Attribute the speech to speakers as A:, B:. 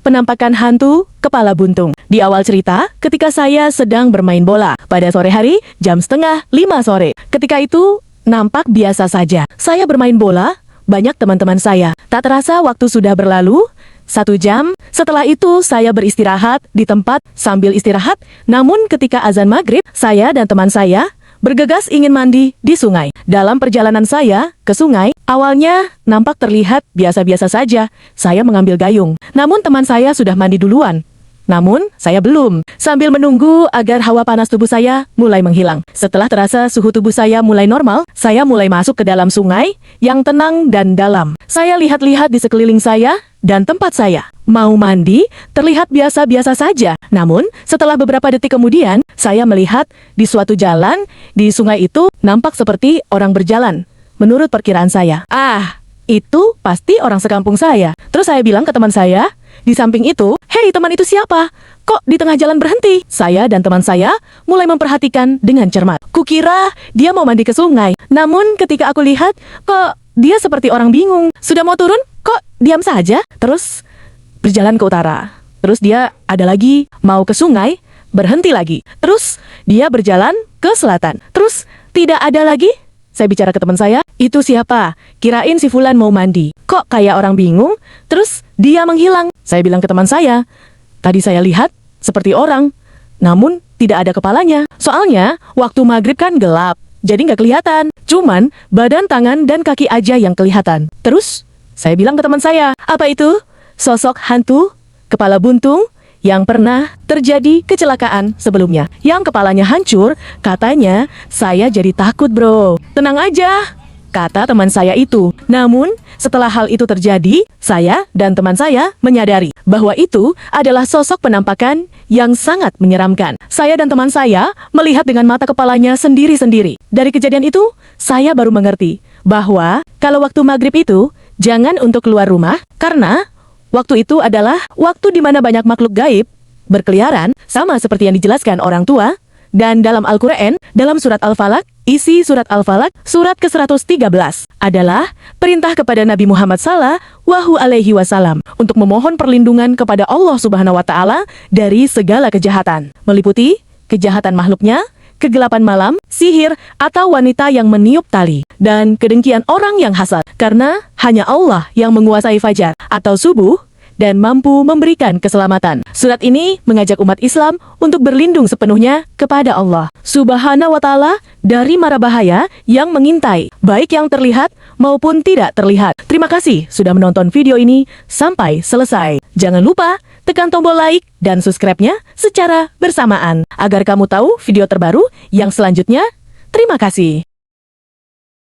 A: penampakan hantu kepala buntung. Di awal cerita, ketika saya sedang bermain bola pada sore hari jam 4:30 sore. Ketika itu nampak biasa saja. Saya bermain bola, banyak teman-teman saya. Tak terasa waktu sudah berlalu 1 jam. Setelah itu saya beristirahat di tempat sambil istirahat. Namun ketika azan maghrib, saya dan teman saya bergegas ingin mandi di sungai. Dalam perjalanan saya ke sungai, awalnya nampak terlihat biasa-biasa saja. Saya mengambil gayung. Namun teman saya sudah mandi duluan. Namun, saya belum. Sambil menunggu agar hawa panas tubuh saya mulai menghilang. Setelah terasa suhu tubuh saya mulai normal, saya mulai masuk ke dalam sungai yang tenang dan dalam. Saya lihat-lihat di sekeliling saya dan tempat saya. Mau mandi, terlihat biasa-biasa saja. Namun, setelah beberapa detik kemudian, saya melihat di suatu jalan di sungai itu nampak seperti orang berjalan. Menurut perkiraan saya, itu pasti orang sekampung saya. Terus saya bilang ke teman saya, di samping itu, "Hei, teman itu siapa? Kok di tengah jalan berhenti?" Saya dan teman saya mulai memperhatikan dengan cermat. Kukira dia mau mandi ke sungai. Namun ketika aku lihat, kok dia seperti orang bingung. Sudah mau turun, kok diam saja? Terus berjalan ke utara. Terus dia ada lagi mau ke sungai, berhenti lagi. Terus dia berjalan ke selatan. Terus tidak ada lagi. Saya bicara ke teman saya, "Itu siapa? Kirain si Fulan mau mandi. Kok kayak orang bingung? Terus dia menghilang." Saya bilang ke teman saya, "Tadi saya lihat seperti orang, namun tidak ada kepalanya. Soalnya waktu maghrib kan gelap, jadi nggak kelihatan. Cuman badan, tangan, dan kaki aja yang kelihatan." Terus saya bilang ke teman saya, "Apa itu? Sosok hantu kepala buntung yang pernah terjadi kecelakaan sebelumnya. Yang kepalanya hancur, katanya saya jadi takut bro." "Tenang aja," kata teman saya itu. Namun, setelah hal itu terjadi, saya dan teman saya menyadari bahwa itu adalah sosok penampakan yang sangat menyeramkan. Saya dan teman saya melihat dengan mata kepalanya sendiri-sendiri. Dari kejadian itu, saya baru mengerti bahwa kalau waktu maghrib itu, jangan untuk keluar rumah, karena waktu itu adalah waktu di mana banyak makhluk gaib berkeliaran, sama seperti yang dijelaskan orang tua. Dan dalam Al-Quran, dalam surat Al-Falaq, isi surat Al-Falaq, surat ke-113, adalah perintah kepada Nabi Muhammad Sallallahu Alaihi Wasallam untuk memohon perlindungan kepada Allah Subhanahu Wa Ta'ala dari segala kejahatan, meliputi kejahatan makhluknya, kegelapan malam, sihir, atau wanita yang meniup tali, dan kedengkian orang yang hasad, karena hanya Allah yang menguasai fajar atau subuh dan mampu memberikan keselamatan. Surat ini mengajak umat Islam untuk berlindung sepenuhnya kepada Allah Subhanahu wa Ta'ala dari mara bahaya yang mengintai, baik yang terlihat maupun tidak terlihat. Terima kasih sudah menonton video ini sampai selesai. Jangan lupa tekan tombol like dan subscribe-nya secara bersamaan agar kamu tahu video terbaru yang selanjutnya. Terima kasih.